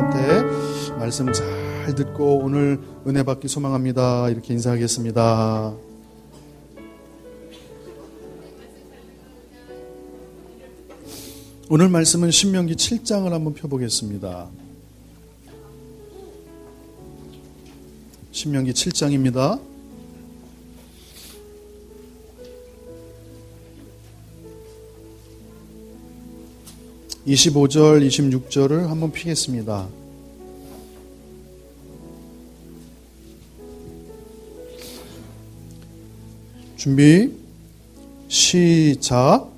여러분들한테 말씀 잘 듣고 오늘 은혜 받기 소망합니다. 이렇게 인사하겠습니다. 오늘 말씀은 신명기 7장을 한번 펴보겠습니다. 신명기 7장입니다. 25절, 26절을 한번 피겠습니다. 준비, 시작.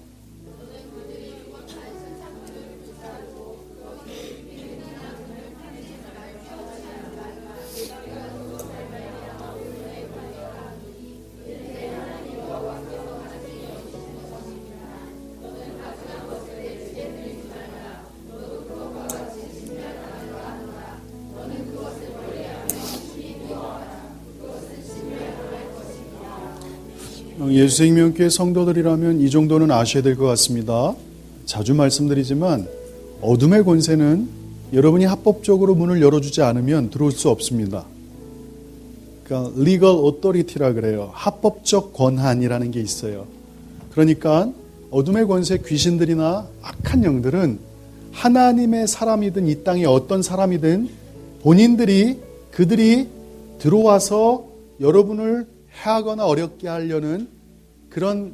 예수생명교회 성도들이라면 이 정도는 아셔야 될 것 같습니다. 자주 말씀드리지만 어둠의 권세는 여러분이 합법적으로 문을 열어주지 않으면 들어올 수 없습니다. 그러니까 legal authority라 그래요. 합법적 권한이라는 게 있어요. 그러니까 어둠의 권세 귀신들이나 악한 영들은 하나님의 사람이든 이 땅의 어떤 사람이든 그들이 들어와서 여러분을 해하거나 어렵게 하려는 그런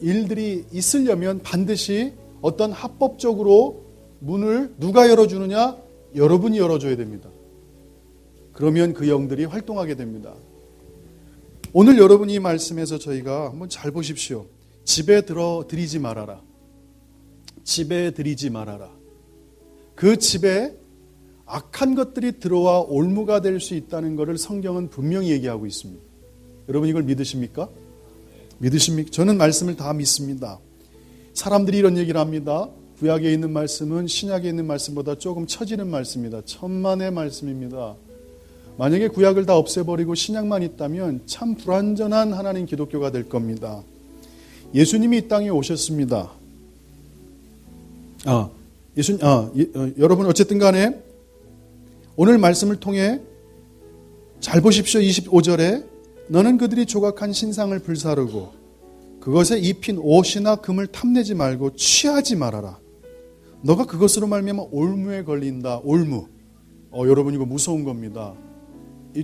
일들이 있으려면 반드시 어떤 합법적으로 문을 누가 열어주느냐? 여러분이 열어줘야 됩니다. 그러면 그 영들이 활동하게 됩니다. 오늘 여러분이 이 말씀에서 저희가 한번 잘 보십시오. 집에 들이지 말아라. 집에 들이지 말아라. 그 집에 악한 것들이 들어와 올무가 될 수 있다는 것을 성경은 분명히 얘기하고 있습니다. 여러분 이걸 믿으십니까? 믿으십니까? 저는 말씀을 다 믿습니다. 사람들이 이런 얘기를 합니다. 구약에 있는 말씀은 신약에 있는 말씀보다 조금 처지는 말씀입니다. 천만의 말씀입니다. 만약에 구약을 다 없애버리고 신약만 있다면 참 불완전한 하나님 기독교가 될 겁니다. 예수님이 이 땅에 오셨습니다. 여러분 어쨌든 간에 오늘 말씀을 통해 잘 보십시오. 25절에 너는 그들이 조각한 신상을 불사르고 그것에 입힌 옷이나 금을 탐내지 말고 취하지 말아라. 너가 그것으로 말미암아 올무에 걸린다. 올무. 여러분 이거 무서운 겁니다.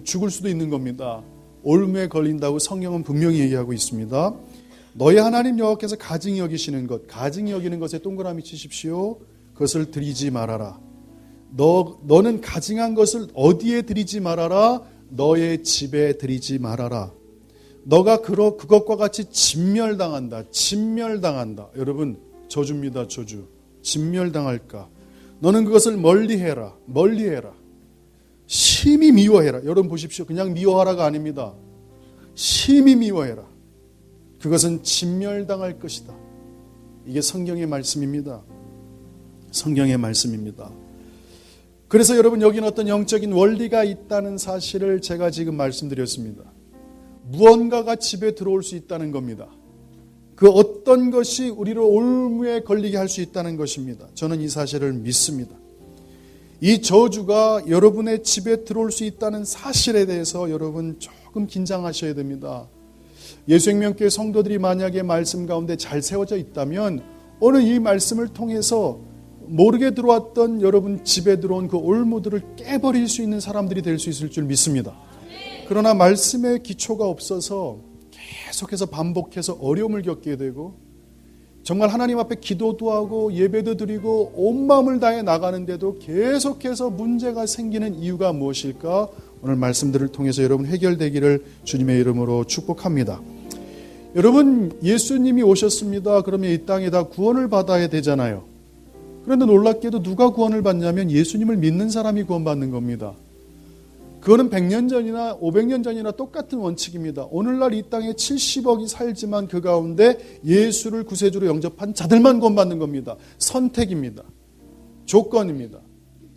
죽을 수도 있는 겁니다. 올무에 걸린다고 성경은 분명히 얘기하고 있습니다. 너희 하나님 여호와께서 가증히 여기시는 것, 가증히 여기는 것에 동그라미 치십시오. 그것을 드리지 말아라. 너는 가증한 것을 어디에 드리지 말아라? 너의 집에 드리지 말아라. 너가 그것과 같이 진멸당한다. 진멸당한다. 여러분 저주입니다. 저주. 진멸당할까. 너는 그것을 멀리해라. 멀리해라. 심히 미워해라. 여러분 보십시오. 그냥 미워하라가 아닙니다. 심히 미워해라. 그것은 진멸당할 것이다. 이게 성경의 말씀입니다. 성경의 말씀입니다. 그래서 여러분 여기는 어떤 영적인 원리가 있다는 사실을 제가 지금 말씀드렸습니다. 무언가가 집에 들어올 수 있다는 겁니다. 그 어떤 것이 우리를 올무에 걸리게 할 수 있다는 것입니다. 저는 이 사실을 믿습니다. 이 저주가 여러분의 집에 들어올 수 있다는 사실에 대해서 여러분 조금 긴장하셔야 됩니다. 예수생명교회 성도들이 만약에 말씀 가운데 잘 세워져 있다면 오늘 이 말씀을 통해서 모르게 들어왔던 여러분 집에 들어온 그 올무들을 깨버릴 수 있는 사람들이 될 수 있을 줄 믿습니다. 그러나 말씀의 기초가 없어서 계속해서 반복해서 어려움을 겪게 되고 정말 하나님 앞에 기도도 하고 예배도 드리고 온 마음을 다해 나가는데도 계속해서 문제가 생기는 이유가 무엇일까? 오늘 말씀들을 통해서 여러분 해결되기를 주님의 이름으로 축복합니다. 여러분 예수님이 오셨습니다. 그러면 이 땅에 다 구원을 받아야 되잖아요. 그런데 놀랍게도 누가 구원을 받냐면 예수님을 믿는 사람이 구원받는 겁니다. 그거는 100년 전이나 500년 전이나 똑같은 원칙입니다. 오늘날 이 땅에 70억이 살지만 그 가운데 예수를 구세주로 영접한 자들만 구원받는 겁니다. 선택입니다. 조건입니다.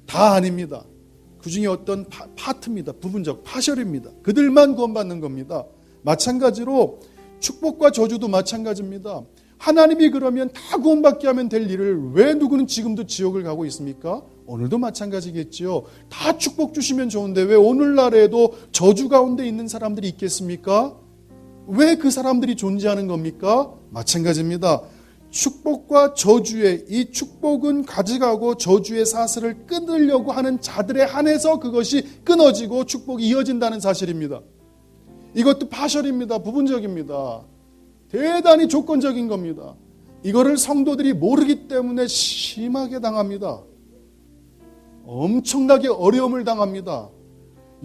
다 아닙니다. 그 중에 어떤 파트입니다. 부분적, 파셜입니다. 그들만 구원받는 겁니다. 마찬가지로 축복과 저주도 마찬가지입니다. 하나님이 그러면 다 구원받게 하면 될 일을 왜 누구는 지금도 지옥을 가고 있습니까? 오늘도 마찬가지겠지요. 다 축복 주시면 좋은데 왜 오늘날에도 저주 가운데 있는 사람들이 있겠습니까? 왜 그 사람들이 존재하는 겁니까? 마찬가지입니다. 축복과 저주의 이 축복은 가져가고 저주의 사슬을 끊으려고 하는 자들에 한해서 그것이 끊어지고 축복이 이어진다는 사실입니다. 이것도 파셜입니다. 부분적입니다. 대단히 조건적인 겁니다. 이거를 성도들이 모르기 때문에 심하게 당합니다. 엄청나게 어려움을 당합니다.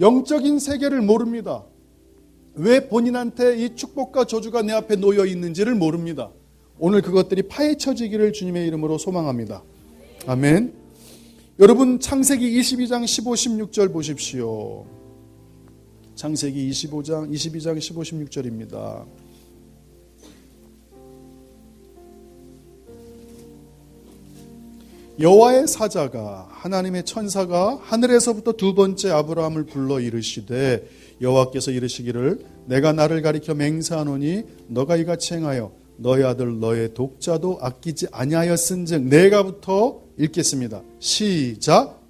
영적인 세계를 모릅니다. 왜 본인한테 이 축복과 저주가 내 앞에 놓여 있는지를 모릅니다. 오늘 그것들이 파헤쳐지기를 주님의 이름으로 소망합니다. 아멘. 여러분 창세기 22장 15, 16절 보십시오. 창세기 22장 15, 16절입니다. 여호와의 사자가 하나님의 천사가 하늘에서부터 두 번째 아브라함을 불러 이르시되 여호와께서 이르시기를 내가 나를 가리켜 맹세하노니 너가 이같이 행하여 너의 아들 너의 독자도 아끼지 아니하였은즉 내가부터 읽겠습니다. 시작.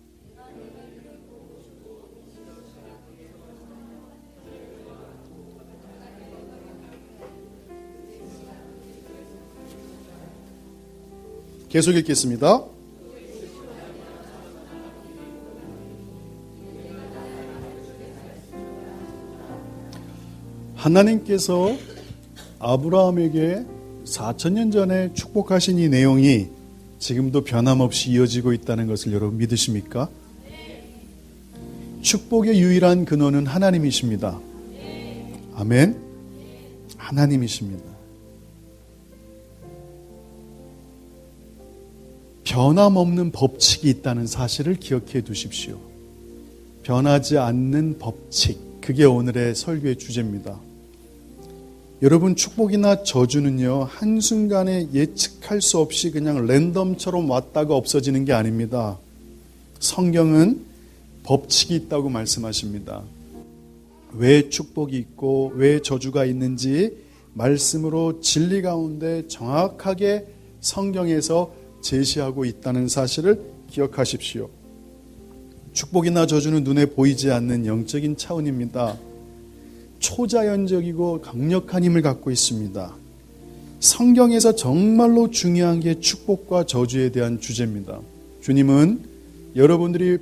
계속 읽겠습니다. 하나님께서 아브라함에게 4,000년 전에 축복하신 이 내용이 지금도 변함없이 이어지고 있다는 것을 여러분 믿으십니까? 축복의 유일한 근원은 하나님이십니다. 아멘. 하나님이십니다. 변함없는 법칙이 있다는 사실을 기억해 두십시오. 변하지 않는 법칙, 그게 오늘의 설교의 주제입니다. 여러분 축복이나 저주는요 한순간에 예측할 수 없이 그냥 랜덤처럼 왔다가 없어지는 게 아닙니다. 성경은 법칙이 있다고 말씀하십니다. 왜 축복이 있고 왜 저주가 있는지 말씀으로 진리 가운데 정확하게 성경에서 제시하고 있다는 사실을 기억하십시오. 축복이나 저주는 눈에 보이지 않는 영적인 차원입니다. 초자연적이고 강력한 힘을 갖고 있습니다. 성경에서 정말로 중요한 게 축복과 저주에 대한 주제입니다. 주님은 여러분들이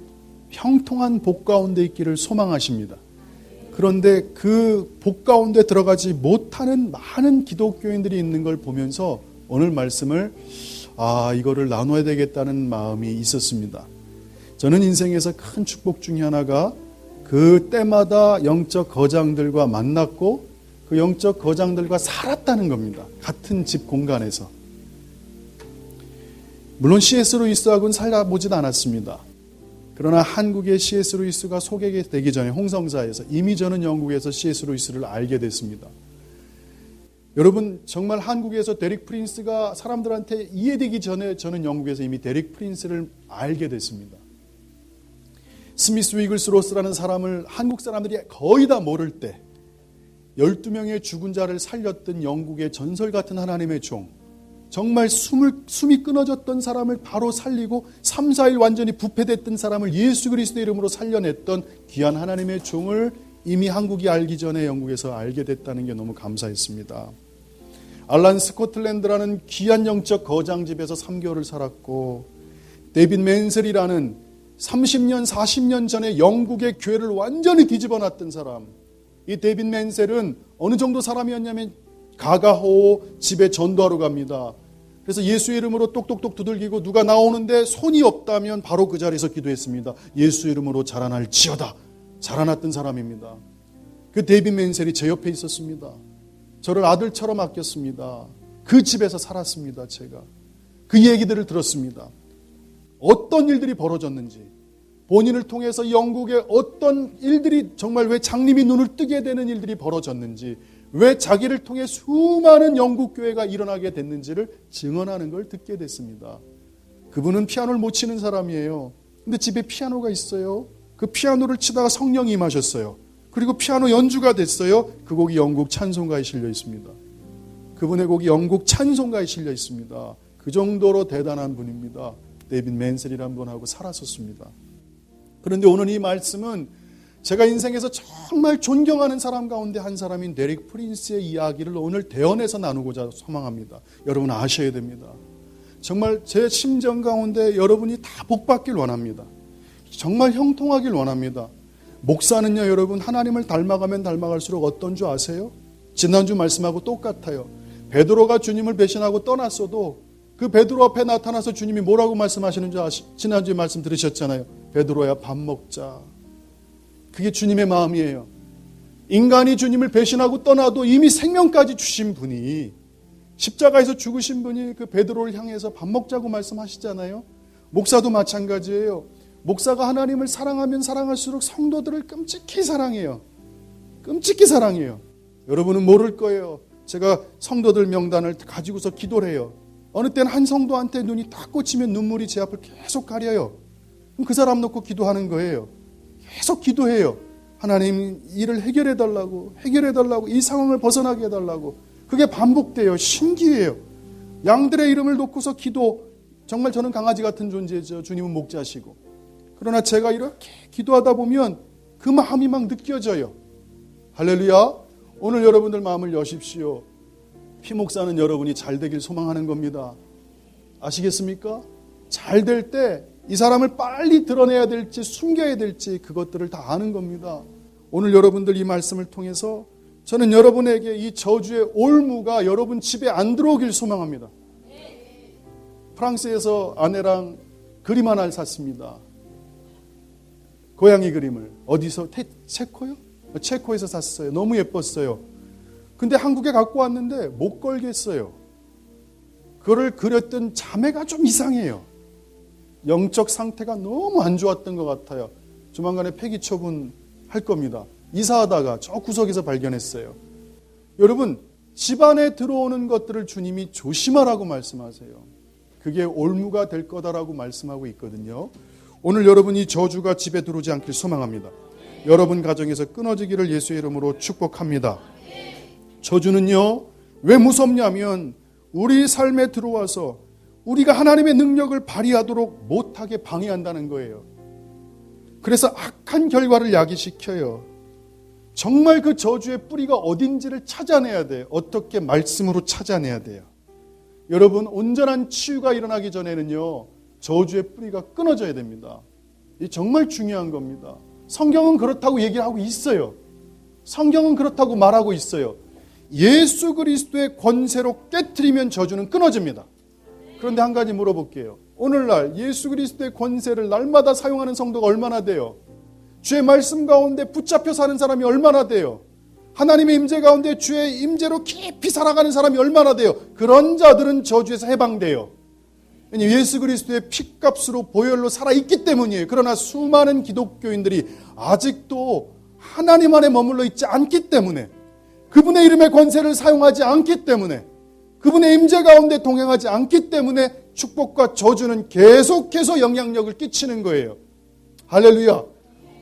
형통한 복 가운데 있기를 소망하십니다. 그런데 그 복 가운데 들어가지 못하는 많은 기독교인들이 있는 걸 보면서 오늘 말씀을 이거를 나눠야 되겠다는 마음이 있었습니다. 저는 인생에서 큰 축복 중에 하나가 그 때마다 영적 거장들과 만났고 그 영적 거장들과 살았다는 겁니다. 같은 집 공간에서. 물론 C.S. 루이스하고는 살아보지도 않았습니다. 그러나 한국의 C.S. 루이스가 소개되기 전에 홍성사에서 이미 저는 영국에서 C.S. 루이스를 알게 됐습니다. 여러분 정말 한국에서 데릭 프린스가 사람들한테 이해되기 전에 저는 영국에서 이미 데릭 프린스를 알게 됐습니다. 스미스 위글스로스라는 사람을 한국 사람들이 거의 다 모를 때 12명의 죽은 자를 살렸던 영국의 전설 같은 하나님의 종, 정말 숨이 끊어졌던 사람을 바로 살리고 3, 4일 완전히 부패됐던 사람을 예수 그리스도의 이름으로 살려냈던 귀한 하나님의 종을 이미 한국이 알기 전에 영국에서 알게 됐다는 게 너무 감사했습니다. 알란 스코틀랜드라는 귀한 영적 거장집에서 3개월을 살았고 데이빗 맨셀이라는 30년, 40년 전에 영국의 교회를 완전히 뒤집어 놨던 사람. 이 데이빗 맨셀은 어느 정도 사람이었냐면 가가호 집에 전도하러 갑니다. 그래서 예수의 이름으로 똑똑똑 두들기고 누가 나오는데 손이 없다면 바로 그 자리에서 기도했습니다. 예수 이름으로 자라날지어다. 자라났던 사람입니다. 그 데이빗 맨셀이 제 옆에 있었습니다. 저를 아들처럼 아꼈습니다. 그 집에서 살았습니다. 제가 그 얘기들을 들었습니다. 어떤 일들이 벌어졌는지, 본인을 통해서 영국의 어떤 일들이 정말 왜 장님이 눈을 뜨게 되는 일들이 벌어졌는지, 왜 자기를 통해 수많은 영국 교회가 일어나게 됐는지를 증언하는 걸 듣게 됐습니다. 그분은 피아노를 못 치는 사람이에요. 근데 집에 피아노가 있어요. 그 피아노를 치다가 성령이 임하셨어요. 그리고 피아노 연주가 됐어요. 그 곡이 영국 찬송가에 실려 있습니다. 그분의 곡이 영국 찬송가에 실려 있습니다. 그 정도로 대단한 분입니다. 데이빗 맨셀이라는 분하고 살았었습니다. 그런데 오늘 이 말씀은 제가 인생에서 정말 존경하는 사람 가운데 한 사람인 데릭 프린스의 이야기를 오늘 대언해서 나누고자 소망합니다. 여러분 아셔야 됩니다. 정말 제 심정 가운데 여러분이 다 복받길 원합니다. 정말 형통하길 원합니다. 목사는요, 여러분 하나님을 닮아가면 닮아갈수록 어떤 줄 아세요? 지난주 말씀하고 똑같아요. 베드로가 주님을 배신하고 떠났어도 그 베드로 앞에 나타나서 주님이 뭐라고 말씀하시는 줄 지난주에 말씀 들으셨잖아요. 베드로야 밥 먹자. 그게 주님의 마음이에요. 인간이 주님을 배신하고 떠나도 이미 생명까지 주신 분이, 십자가에서 죽으신 분이 그 베드로를 향해서 밥 먹자고 말씀하시잖아요. 목사도 마찬가지예요. 목사가 하나님을 사랑하면 사랑할수록 성도들을 끔찍히 사랑해요. 끔찍히 사랑해요. 여러분은 모를 거예요. 제가 성도들 명단을 가지고서 기도를 해요. 어느 때는 한 성도한테 눈이 딱 꽂히면 눈물이 제 앞을 계속 가려요. 그럼 그 사람 놓고 기도하는 거예요. 계속 기도해요. 하나님 일을 해결해달라고, 이 상황을 벗어나게 해달라고. 그게 반복돼요. 신기해요. 양들의 이름을 놓고서 기도. 정말 저는 강아지 같은 존재죠. 주님은 목자시고. 그러나 제가 이렇게 기도하다 보면 그 마음이 막 느껴져요. 할렐루야. 오늘 여러분들 마음을 여십시오. 피목사는 여러분이 잘 되길 소망하는 겁니다. 아시겠습니까? 잘 될 때 이 사람을 빨리 드러내야 될지 숨겨야 될지 그것들을 다 아는 겁니다. 오늘 여러분들 이 말씀을 통해서 저는 여러분에게 이 저주의 올무가 여러분 집에 안 들어오길 소망합니다. 프랑스에서 아내랑 그림 하나를 샀습니다. 고양이 그림을. 어디서? 체코요? 체코에서 샀어요. 너무 예뻤어요. 근데 한국에 갖고 왔는데 못 걸겠어요. 그거를 그렸던 자매가 좀 이상해요. 영적 상태가 너무 안 좋았던 것 같아요. 조만간에 폐기 처분할 겁니다. 이사하다가 저 구석에서 발견했어요. 여러분, 집안에 들어오는 것들을 주님이 조심하라고 말씀하세요. 그게 올무가 될 거다라고 말씀하고 있거든요. 오늘 여러분이 저주가 집에 들어오지 않길 소망합니다. 여러분 가정에서 끊어지기를 예수의 이름으로 축복합니다. 저주는요, 왜 무섭냐면 우리 삶에 들어와서 우리가 하나님의 능력을 발휘하도록 못하게 방해한다는 거예요. 그래서 악한 결과를 야기시켜요. 정말 그 저주의 뿌리가 어딘지를 찾아내야 돼요. 어떻게 말씀으로 찾아내야 돼요. 여러분, 온전한 치유가 일어나기 전에는요, 저주의 뿌리가 끊어져야 됩니다. 이 정말 중요한 겁니다. 성경은 그렇다고 얘기하고 있어요. 성경은 그렇다고 말하고 있어요. 예수 그리스도의 권세로 깨트리면 저주는 끊어집니다. 그런데 한 가지 물어볼게요. 오늘날 예수 그리스도의 권세를 날마다 사용하는 성도가 얼마나 돼요? 주의 말씀 가운데 붙잡혀 사는 사람이 얼마나 돼요? 하나님의 임재 가운데 주의 임재로 깊이 살아가는 사람이 얼마나 돼요? 그런 자들은 저주에서 해방돼요. 예수 그리스도의 피값으로 보혈로 살아있기 때문이에요. 그러나 수많은 기독교인들이 아직도 하나님 안에 머물러 있지 않기 때문에, 그분의 이름의 권세를 사용하지 않기 때문에, 그분의 임재 가운데 동행하지 않기 때문에 축복과 저주는 계속해서 영향력을 끼치는 거예요. 할렐루야.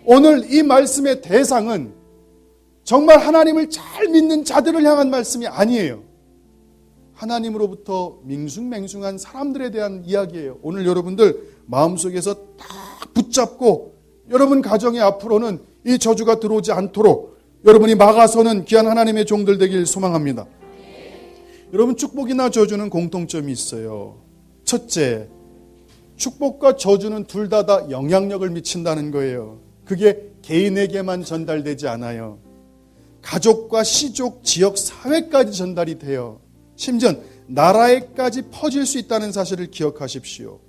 오늘 이 말씀의 대상은 정말 하나님을 잘 믿는 자들을 향한 말씀이 아니에요. 하나님으로부터 밍숭맹숭한 사람들에 대한 이야기예요. 오늘 여러분들 마음속에서 딱 붙잡고 여러분 가정에 앞으로는 이 저주가 들어오지 않도록 여러분이 막아서는 귀한 하나님의 종들 되길 소망합니다. 여러분, 축복이나 저주는 공통점이 있어요. 첫째, 축복과 저주는 둘 다 영향력을 미친다는 거예요. 그게 개인에게만 전달되지 않아요. 가족과 시족, 지역, 사회까지 전달이 돼요. 심지어 나라에까지 퍼질 수 있다는 사실을 기억하십시오.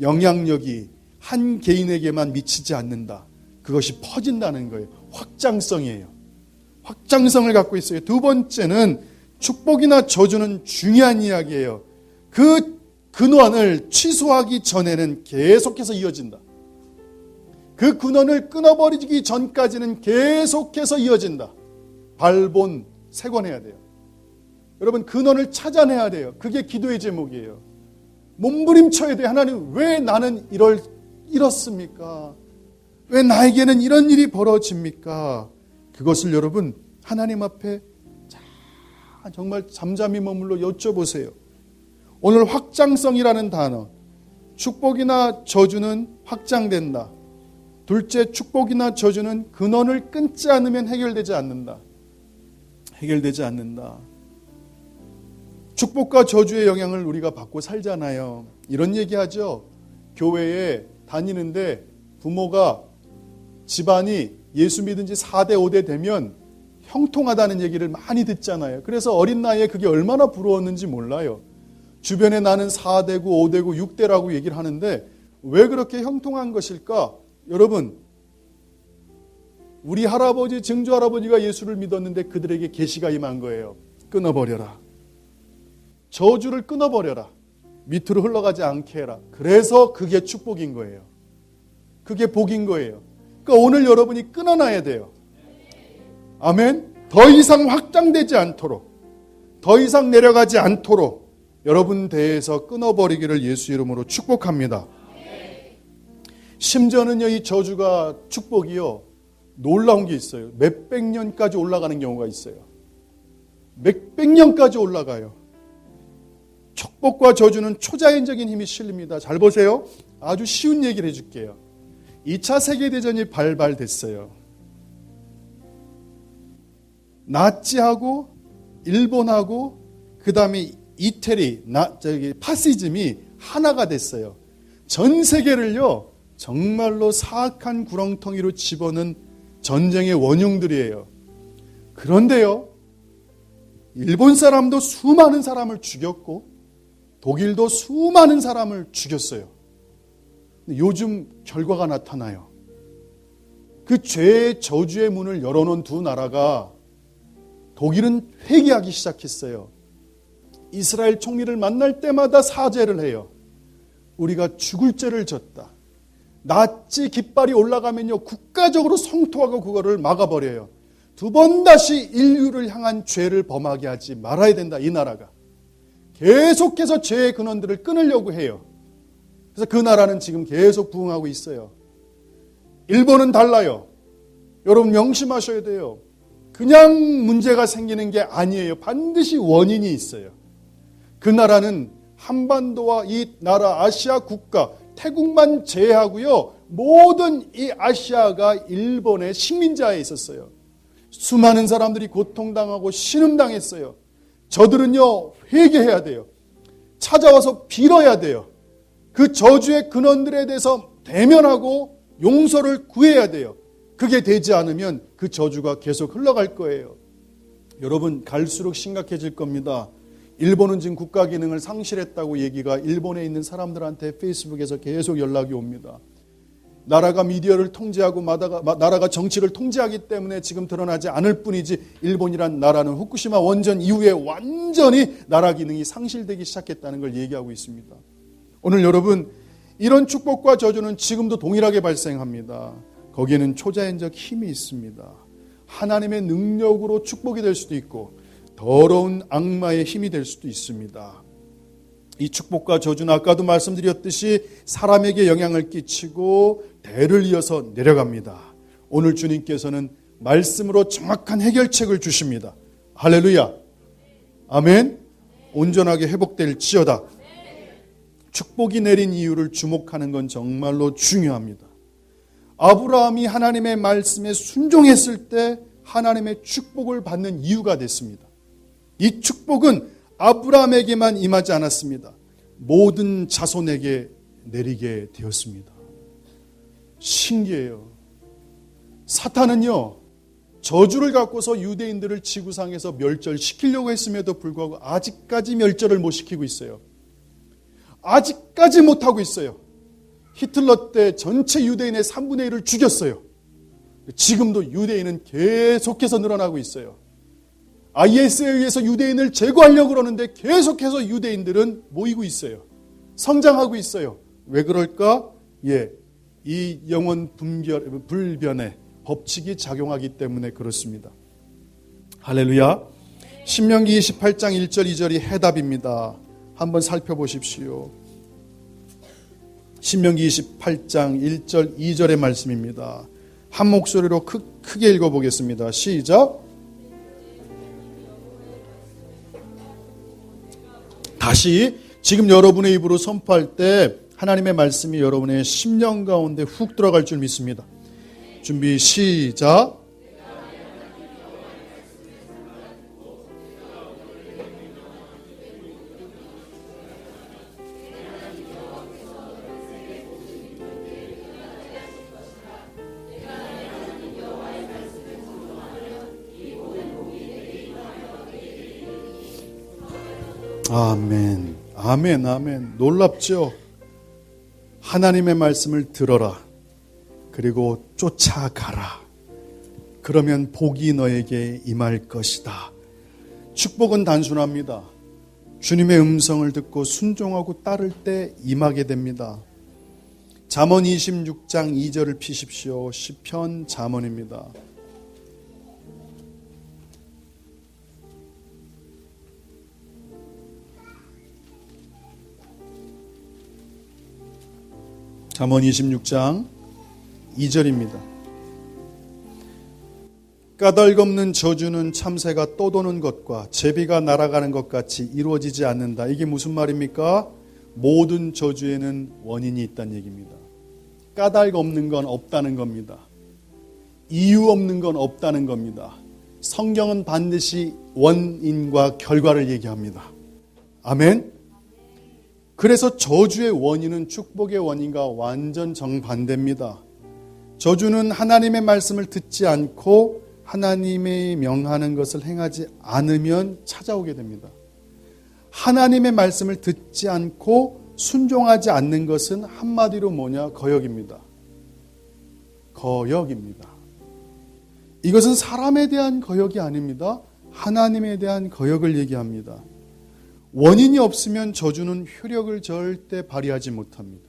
영향력이 한 개인에게만 미치지 않는다. 그것이 퍼진다는 거예요. 확장성이에요. 확장성을 갖고 있어요. 두 번째는 축복이나 저주는 중요한 이야기예요. 그 근원을 취소하기 전에는 계속해서 이어진다. 그 근원을 끊어버리기 전까지는 계속해서 이어진다. 발본, 세권해야 돼요. 여러분, 근원을 찾아내야 돼요. 그게 기도의 제목이에요. 몸부림쳐야 돼요. 하나님, 왜 나는 이렇습니까? 왜 나에게는 이런 일이 벌어집니까? 그것을 여러분 하나님 앞에 정말 잠잠히 머물러 여쭤보세요. 오늘 확장성이라는 단어, 축복이나 저주는 확장된다. 둘째, 축복이나 저주는 근원을 끊지 않으면 해결되지 않는다. 해결되지 않는다. 축복과 저주의 영향을 우리가 받고 살잖아요. 이런 얘기하죠. 교회에 다니는데 부모가 집안이 예수 믿은 지 4대 5대 되면 형통하다는 얘기를 많이 듣잖아요. 그래서 어린 나이에 그게 얼마나 부러웠는지 몰라요. 주변에 나는 4대고 5대고 6대라고 얘기를 하는데 왜 그렇게 형통한 것일까? 여러분, 우리 할아버지, 증조할아버지가 예수를 믿었는데 그들에게 계시가 임한 거예요. 끊어버려라. 저주를 끊어버려라. 밑으로 흘러가지 않게 해라. 그래서 그게 축복인 거예요. 그게 복인 거예요. 그러니까 오늘 여러분이 끊어놔야 돼요. 아멘. 더 이상 확장되지 않도록, 더 이상 내려가지 않도록 여러분 대에서 끊어버리기를 예수 이름으로 축복합니다. 심지어는요, 이 저주가 축복이요, 놀라운 게 있어요. 몇백 년까지 올라가는 경우가 있어요. 몇백 년까지 올라가요. 축복과 저주는 초자연적인 힘이 실립니다. 잘 보세요. 아주 쉬운 얘기를 해줄게요. 2차 세계대전이 발발됐어요. 나치하고 일본하고 그 다음에 이태리, 파시즘이 하나가 됐어요. 전 세계를요, 정말로 사악한 구렁텅이로 집어넣은 전쟁의 원흉들이에요. 그런데요, 일본 사람도 수많은 사람을 죽였고 독일도 수많은 사람을 죽였어요. 요즘 결과가 나타나요. 그 죄의 저주의 문을 열어놓은 두 나라가, 독일은 회개하기 시작했어요. 이스라엘 총리를 만날 때마다 사죄를 해요. 우리가 죽을 죄를 졌다. 나치 깃발이 올라가면요, 국가적으로 성토하고 그거를 막아버려요. 두 번 다시 인류를 향한 죄를 범하게 하지 말아야 된다. 이 나라가 계속해서 죄의 근원들을 끊으려고 해요. 그래서 그 나라는 지금 계속 부흥하고 있어요. 일본은 달라요. 여러분 명심하셔야 돼요. 그냥 문제가 생기는 게 아니에요. 반드시 원인이 있어요. 그 나라는 한반도와 이 나라 아시아 국가, 태국만 제외하고요, 모든 이 아시아가 일본의 식민지하에 있었어요. 수많은 사람들이 고통당하고 신음당했어요. 저들은요, 회개해야 돼요. 찾아와서 빌어야 돼요. 그 저주의 근원들에 대해서 대면하고 용서를 구해야 돼요. 그게 되지 않으면 그 저주가 계속 흘러갈 거예요. 여러분, 갈수록 심각해질 겁니다. 일본은 지금 국가 기능을 상실했다고 얘기가 일본에 있는 사람들한테 페이스북에서 계속 연락이 옵니다. 나라가 미디어를 통제하고 나라가 정치를 통제하기 때문에 지금 드러나지 않을 뿐이지, 일본이란 나라는 후쿠시마 원전 이후에 완전히 나라 기능이 상실되기 시작했다는 걸 얘기하고 있습니다. 오늘 여러분, 이런 축복과 저주는 지금도 동일하게 발생합니다. 거기에는 초자연적 힘이 있습니다. 하나님의 능력으로 축복이 될 수도 있고 더러운 악마의 힘이 될 수도 있습니다. 이 축복과 저주는 아까도 말씀드렸듯이 사람에게 영향을 끼치고 대를 이어서 내려갑니다. 오늘 주님께서는 말씀으로 정확한 해결책을 주십니다. 할렐루야. 아멘. 온전하게 회복될지어다. 축복이 내린 이유를 주목하는 건 정말로 중요합니다. 아브라함이 하나님의 말씀에 순종했을 때 하나님의 축복을 받는 이유가 됐습니다. 이 축복은 아브라함에게만 임하지 않았습니다. 모든 자손에게 내리게 되었습니다. 신기해요. 사탄은요, 저주를 갖고서 유대인들을 지구상에서 멸절시키려고 했음에도 불구하고 아직까지 멸절을 못 시키고 있어요. 아직까지 못하고 있어요. 히틀러 때 전체 유대인의 3분의 1을 죽였어요. 지금도 유대인은 계속해서 늘어나고 있어요. IS에 의해서 유대인을 제거하려고 그러는데 계속해서 유대인들은 모이고 있어요. 성장하고 있어요. 왜 그럴까? 이 영혼 불변의 법칙이 작용하기 때문에 그렇습니다. 할렐루야. 신명기 28장 1절 2절이 해답입니다. 한번 살펴보십시오. 신명기 28장 1절 2절의 말씀입니다. 한 목소리로 크게 읽어보겠습니다. 시작. 다시 지금 여러분의 입으로 선포할 때 하나님의 말씀이 여러분의 심령 가운데 훅 들어갈 줄 믿습니다. 준비 시작. 아멘, 아멘, 아멘. 놀랍죠? 하나님의 말씀을 들어라. 그리고 쫓아가라. 그러면 복이 너에게 임할 것이다. 축복은 단순합니다. 주님의 음성을 듣고 순종하고 따를 때 임하게 됩니다. 잠언 26장 2절을 피십시오. 시편 잠언입니다. 잠언 26장 2절입니다. 까닭없는 저주는 참새가 떠도는 것과 제비가 날아가는 것 같이 이루어지지 않는다. 이게 무슨 말입니까? 모든 저주에는 원인이 있다는 얘기입니다. 까닭 없는 건 없다는 겁니다. 이유 없는 건 없다는 겁니다. 성경은 반드시 원인과 결과를 얘기합니다. 아멘. 그래서 저주의 원인은 축복의 원인과 완전 정반대입니다. 저주는 하나님의 말씀을 듣지 않고 하나님의 명하는 것을 행하지 않으면 찾아오게 됩니다. 하나님의 말씀을 듣지 않고 순종하지 않는 것은 한마디로 뭐냐? 거역입니다. 거역입니다. 이것은 사람에 대한 거역이 아닙니다. 하나님에 대한 거역을 얘기합니다. 원인이 없으면 저주는 효력을 절대 발휘하지 못합니다.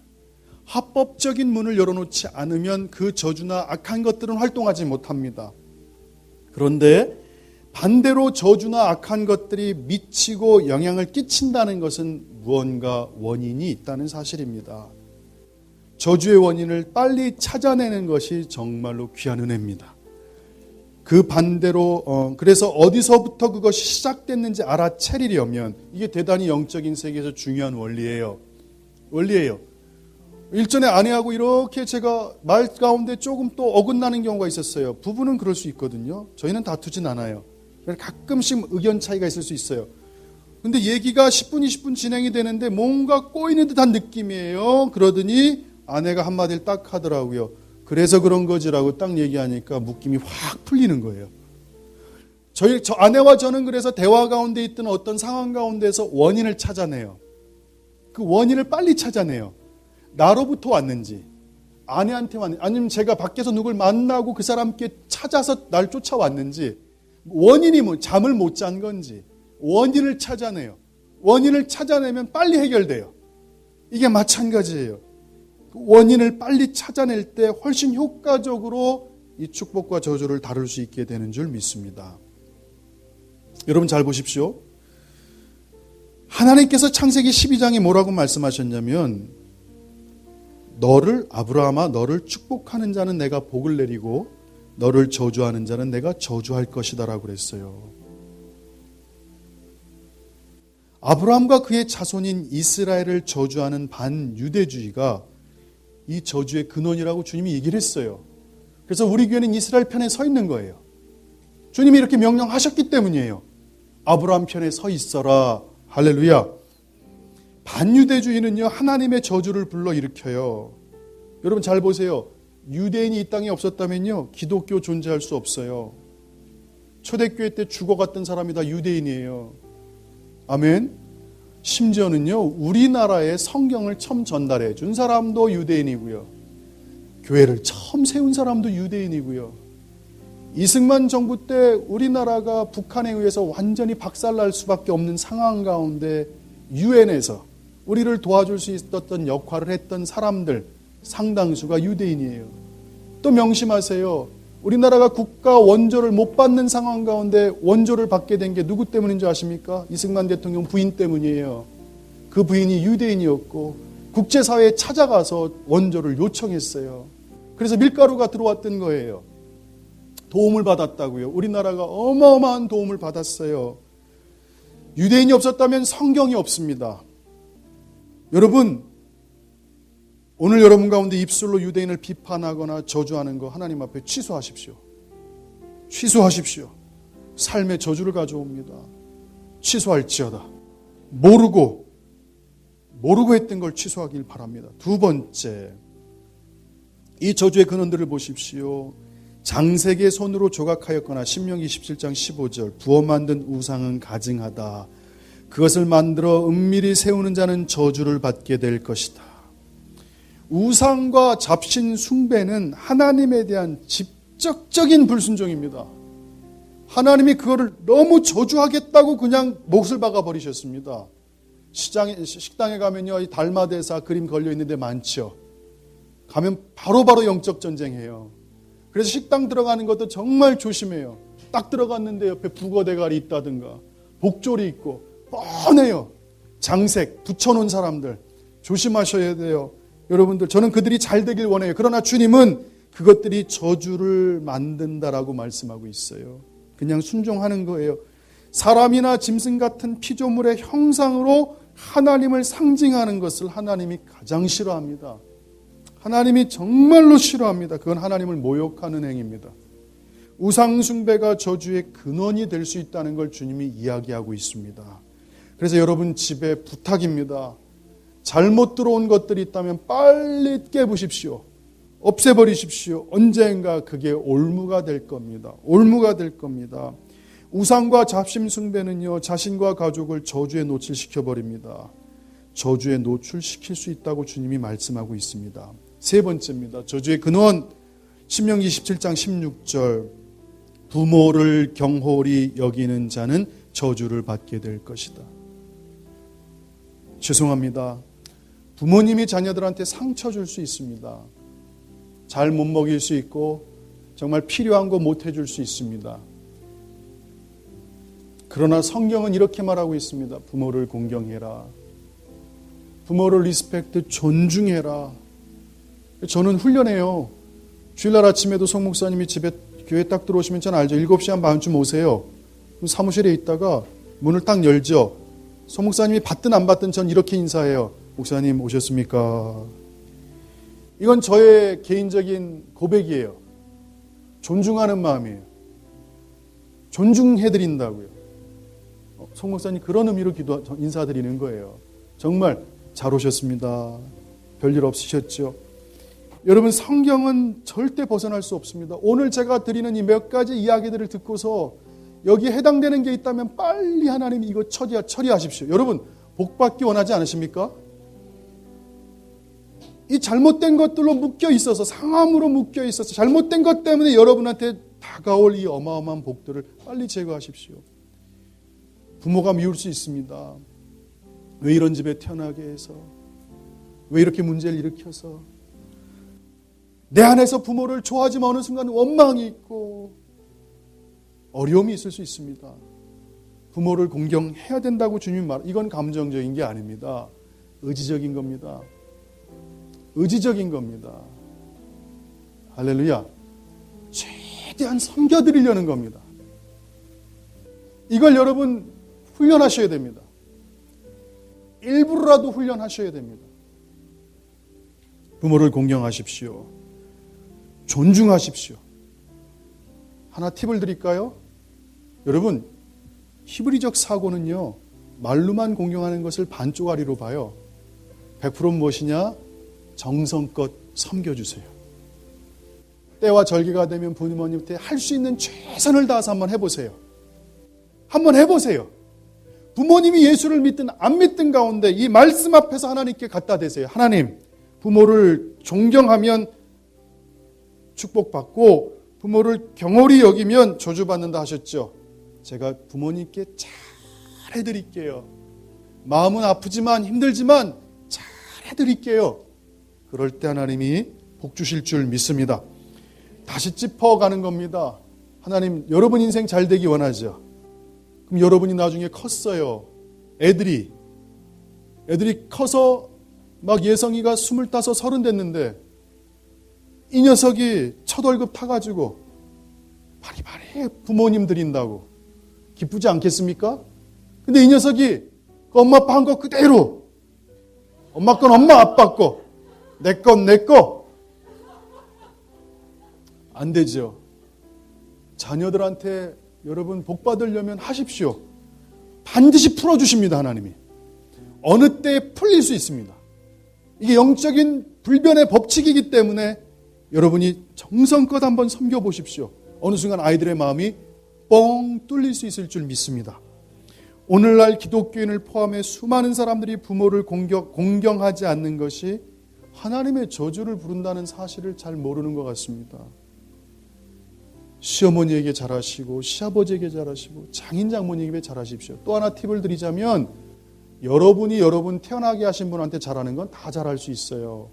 합법적인 문을 열어놓지 않으면 그 저주나 악한 것들은 활동하지 못합니다. 그런데 반대로 저주나 악한 것들이 미치고 영향을 끼친다는 것은 무언가 원인이 있다는 사실입니다. 저주의 원인을 빨리 찾아내는 것이 정말로 귀한 은혜입니다. 그 반대로 그래서 어디서부터 그것이 시작됐는지 알아차리려면 이게 대단히 영적인 세계에서 중요한 원리예요. 일전에 아내하고 이렇게 제가 말 가운데 조금 또 어긋나는 경우가 있었어요. 부부는 그럴 수 있거든요. 저희는 다투진 않아요. 가끔씩 의견 차이가 있을 수 있어요. 근데 얘기가 10분, 20분 진행이 되는데 뭔가 꼬이는 듯한 느낌이에요. 그러더니 아내가 한마디를 딱 하더라고요. 그래서 그런 거지라고 딱 얘기하니까 묶임이 확 풀리는 거예요. 저 아내와 저는 그래서 대화 가운데 있던 어떤 상황 가운데서 원인을 찾아내요. 그 원인을 빨리 찾아내요. 나로부터 왔는지, 아내한테 왔는지, 아니면 제가 밖에서 누굴 만나고 그 사람께 찾아서 날 쫓아왔는지, 원인이 잠을 못 잔 건지, 원인을 찾아내요. 원인을 찾아내면 빨리 해결돼요. 이게 마찬가지예요. 원인을 빨리 찾아낼 때 훨씬 효과적으로 이 축복과 저주를 다룰 수 있게 되는 줄 믿습니다. 여러분 잘 보십시오. 하나님께서 창세기 12장에 뭐라고 말씀하셨냐면 아브라함아 너를 축복하는 자는 내가 복을 내리고 너를 저주하는 자는 내가 저주할 것이다 라고 그랬어요. 아브라함과 그의 자손인 이스라엘을 저주하는 반유대주의가 이 저주의 근원이라고 주님이 얘기를 했어요. 그래서 우리 교회는 이스라엘 편에 서 있는 거예요. 주님이 이렇게 명령하셨기 때문이에요. 아브라함 편에 서 있어라. 할렐루야. 반유대주의는요, 하나님의 저주를 불러일으켜요. 여러분 잘 보세요. 유대인이 이 땅에 없었다면요, 기독교 존재할 수 없어요. 초대교회 때 죽어갔던 사람이 다 유대인이에요. 아멘. 심지어는요, 우리나라에 성경을 처음 전달해 준 사람도 유대인이고요. 교회를 처음 세운 사람도 유대인이고요. 이승만 정부 때 우리나라가 북한에 의해서 완전히 박살날 수밖에 없는 상황 가운데 유엔에서 우리를 도와줄 수 있었던 역할을 했던 사람들 상당수가 유대인이에요. 또 명심하세요. 우리나라가 국가 원조를 못 받는 상황 가운데 원조를 받게 된 게 누구 때문인 줄 아십니까? 이승만 대통령 부인 때문이에요. 그 부인이 유대인이었고 국제사회에 찾아가서 원조를 요청했어요. 그래서 밀가루가 들어왔던 거예요. 도움을 받았다고요. 우리나라가 어마어마한 도움을 받았어요. 유대인이 없었다면 성경이 없습니다. 여러분, 오늘 여러분 가운데 입술로 유대인을 비판하거나 저주하는 거 하나님 앞에 취소하십시오. 취소하십시오. 삶의 저주를 가져옵니다. 취소할지어다. 모르고 했던 걸 취소하길 바랍니다. 두 번째, 이 저주의 근원들을 보십시오. 장색의 손으로 조각하였거나 신명기 17장 15절 부어 만든 우상은 가증하다. 그것을 만들어 은밀히 세우는 자는 저주를 받게 될 것이다. 우상과 잡신 숭배는 하나님에 대한 직접적인 불순종입니다. 하나님이 그거를 너무 저주하겠다고 그냥 몫을 박아버리셨습니다. 식당에 가면요, 이 달마대사 그림 걸려있는 데 많죠. 가면 바로바로 영적 전쟁해요. 그래서 식당 들어가는 것도 정말 조심해요. 딱 들어갔는데 옆에 북어 대가리 있다든가 복졸이 있고 뻔해요. 장색 붙여놓은 사람들 조심하셔야 돼요. 여러분들, 저는 그들이 잘 되길 원해요. 그러나 주님은 그것들이 저주를 만든다라고 말씀하고 있어요. 그냥 순종하는 거예요. 사람이나 짐승 같은 피조물의 형상으로 하나님을 상징하는 것을 하나님이 가장 싫어합니다. 하나님이 정말로 싫어합니다. 그건 하나님을 모욕하는 행위입니다. 우상 숭배가 저주의 근원이 될 수 있다는 걸 주님이 이야기하고 있습니다. 그래서 여러분 집에 부탁입니다. 잘못 들어온 것들이 있다면 빨리 깨부십시오. 없애버리십시오. 언젠가 그게 올무가 될 겁니다. 올무가 될 겁니다. 우상과 잡심 숭배는요, 자신과 가족을 저주에 노출시켜버립니다. 저주에 노출시킬 수 있다고 주님이 말씀하고 있습니다. 세 번째입니다. 저주의 근원, 신명기 17장 16절 부모를 경홀히 여기는 자는 저주를 받게 될 것이다. 죄송합니다. 부모님이 자녀들한테 상처 줄 수 있습니다. 잘 못 먹일 수 있고 정말 필요한 거 못 해줄 수 있습니다. 그러나 성경은 이렇게 말하고 있습니다. 부모를 공경해라. 부모를 리스펙트, 존중해라. 저는 훈련해요. 주일날 아침에도 송 목사님이 집에 교회 딱 들어오시면 전 알죠. 7시 한 반쯤 오세요. 사무실에 있다가 문을 딱 열죠. 송 목사님이 받든 안 받든 전 이렇게 인사해요. 목사님 오셨습니까? 이건 저의 개인적인 고백이에요. 존중하는 마음이에요. 존중해드린다고요. 송 목사님 그런 의미로 인사드리는 거예요. 정말 잘 오셨습니다. 별일 없으셨죠? 여러분, 성경은 절대 벗어날 수 없습니다. 오늘 제가 드리는 이 몇 가지 이야기들을 듣고서 여기에 해당되는 게 있다면 빨리 하나님 이거 처리하십시오. 여러분, 복받기 원하지 않으십니까? 이 잘못된 것들로 묶여 있어서, 상함으로 묶여 있어서 잘못된 것 때문에 여러분한테 다가올 이 어마어마한 복들을 빨리 제거하십시오. 부모가 미울 수 있습니다. 왜 이런 집에 태어나게 해서, 왜 이렇게 문제를 일으켜서, 내 안에서 부모를 좋아하지만 어느 순간 원망이 있고 어려움이 있을 수 있습니다. 부모를 공경해야 된다고 주님 말, 이건 감정적인 게 아닙니다. 의지적인 겁니다. 의지적인 겁니다. 할렐루야. 최대한 섬겨드리려는 겁니다. 이걸 여러분 훈련하셔야 됩니다. 일부러라도 훈련하셔야 됩니다. 부모를 공경하십시오. 존중하십시오. 하나 팁을 드릴까요? 여러분, 히브리적 사고는요, 말로만 공경하는 것을 반쪽아리로 봐요. 100%는 무엇이냐? 정성껏 섬겨주세요. 때와 절기가 되면 부모님한테 할 수 있는 최선을 다해서 한번 해보세요. 한번 해보세요. 부모님이 예수를 믿든 안 믿든 가운데 이 말씀 앞에서 하나님께 갖다 대세요. 하나님, 부모를 존경하면 축복받고 부모를 경홀히 여기면 저주받는다 하셨죠. 제가 부모님께 잘 해드릴게요. 마음은 아프지만 힘들지만 잘 해드릴게요. 그럴 때 하나님이 복 주실 줄 믿습니다. 다시 짚어가는 겁니다. 하나님, 여러분 인생 잘 되기 원하죠. 그럼 여러분이 나중에 컸어요. 애들이 커서 막 예성이가 25, 30 됐는데 이 녀석이 첫 월급 타가지고 바리바리 부모님 드린다고 기쁘지 않겠습니까? 근데 이 녀석이 그 엄마 아빠 한 거 그대로, 엄마 건 엄마 아빠 거, 내 건 내 거. 안 되죠. 자녀들한테 여러분 복 받으려면 하십시오. 반드시 풀어주십니다. 하나님이. 어느 때에 풀릴 수 있습니다. 이게 영적인 불변의 법칙이기 때문에 여러분이 정성껏 한번 섬겨보십시오. 어느 순간 아이들의 마음이 뻥 뚫릴 수 있을 줄 믿습니다. 오늘날 기독교인을 포함해 수많은 사람들이 부모를 공경하지 않는 것이 하나님의 저주를 부른다는 사실을 잘 모르는 것 같습니다. 시어머니에게 잘하시고 시아버지에게 잘하시고 장인 장모님에게 잘하십시오. 또 하나 팁을 드리자면 여러분이 여러분 태어나게 하신 분한테 잘하는 건 다 잘할 수 있어요.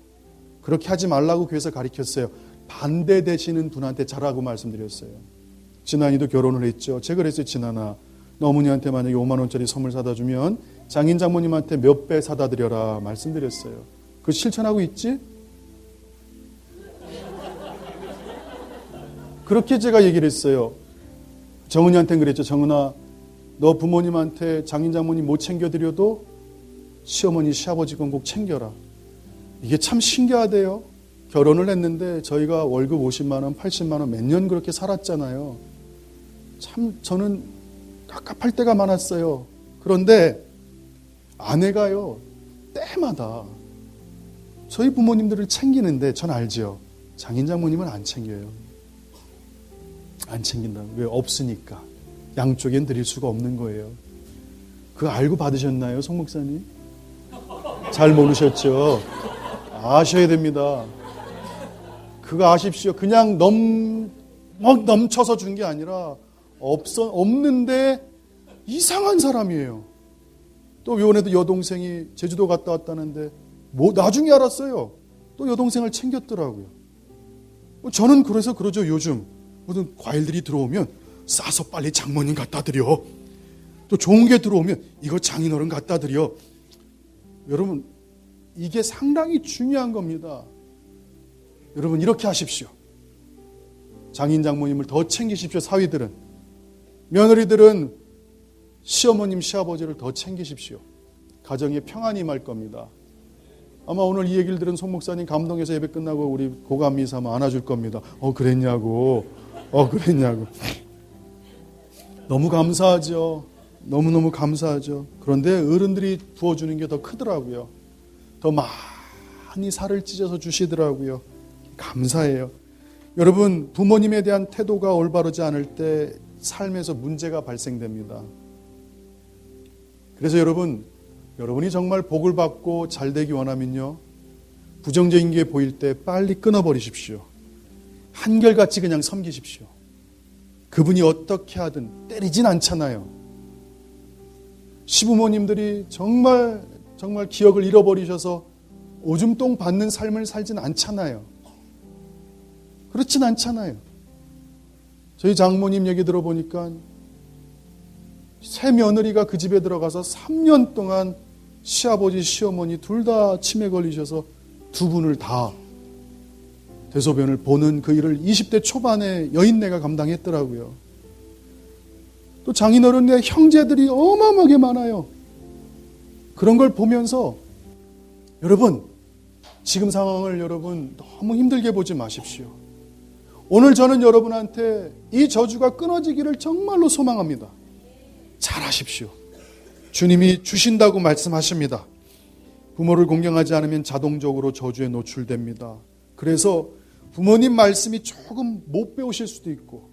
그렇게 하지 말라고 교회에서 가르쳤어요. 반대되시는 분한테 잘하고 말씀드렸어요. 진한이도 결혼을 했죠. 제가 그랬어요. 진한아, 너 어머니한테 만약에 5만 원짜리 선물 사다 주면 장인 장모님한테 몇 배 사다 드려라 말씀드렸어요. 그거 실천하고 있지? 그렇게 제가 얘기를 했어요. 정은이한테는 그랬죠. 정은아, 너 부모님한테 장인 장모님 못 챙겨드려도 시어머니 시아버지 건 꼭 챙겨라. 이게 참 신기하대요. 결혼을 했는데 저희가 월급 50만 원, 80만 원 몇 년 그렇게 살았잖아요. 참 저는 갑갑할 때가 많았어요. 그런데 아내가요, 때마다 저희 부모님들을 챙기는데 전 알죠. 장인 장모님은 안 챙겨요. 안 챙긴다. 왜? 없으니까. 양쪽엔 드릴 수가 없는 거예요. 그거 알고 받으셨나요, 송 목사님? 잘 모르셨죠? 아셔야 됩니다. 그거 아십시오. 그냥 넘쳐서 준 게 아니라 없는데 이상한 사람이에요. 또 요번에도 여동생이 제주도 갔다 왔다는데 나중에 알았어요. 또 여동생을 챙겼더라고요. 저는 그래서 그러죠. 요즘 무슨 과일들이 들어오면 싸서 빨리 장모님 갖다 드려. 또 좋은 게 들어오면 이거 장인어른 갖다 드려. 여러분, 이게 상당히 중요한 겁니다. 여러분, 이렇게 하십시오. 장인 장모님을 더 챙기십시오. 사위들은. 며느리들은 시어머님 시아버지를 더 챙기십시오. 가정에 평안이 임할 겁니다. 아마 오늘 이 얘기를 들은 송 목사님 감동해서 예배 끝나고 우리 고감미 삼아 안아줄 겁니다. 그랬냐고. 너무 감사하죠. 너무너무 감사하죠. 그런데 어른들이 부어주는 게 더 크더라고요. 더 많이 살을 찢어서 주시더라고요. 감사해요. 여러분, 부모님에 대한 태도가 올바르지 않을 때 삶에서 문제가 발생됩니다. 그래서 여러분이 정말 복을 받고 잘 되기 원하면요, 부정적인 게 보일 때 빨리 끊어버리십시오. 한결같이 그냥 섬기십시오. 그분이 어떻게 하든 때리진 않잖아요. 시부모님들이 정말 기억을 잃어버리셔서 오줌똥 받는 삶을 살진 않잖아요. 그렇진 않잖아요. 저희 장모님 얘기 들어보니까 새 며느리가 그 집에 들어가서 3년 동안 시아버지 시어머니 둘 다 치매 걸리셔서 두 분을 다 대소변을 보는 그 일을 20대 초반에 여인네가 감당했더라고요. 또 장인어른의 형제들이 어마어마하게 많아요. 그런 걸 보면서 여러분, 지금 상황을 여러분 너무 힘들게 보지 마십시오. 오늘 저는 여러분한테 이 저주가 끊어지기를 정말로 소망합니다. 잘하십시오. 주님이 주신다고 말씀하십니다. 부모를 공경하지 않으면 자동적으로 저주에 노출됩니다. 그래서 부모님 말씀이 조금 못 배우실 수도 있고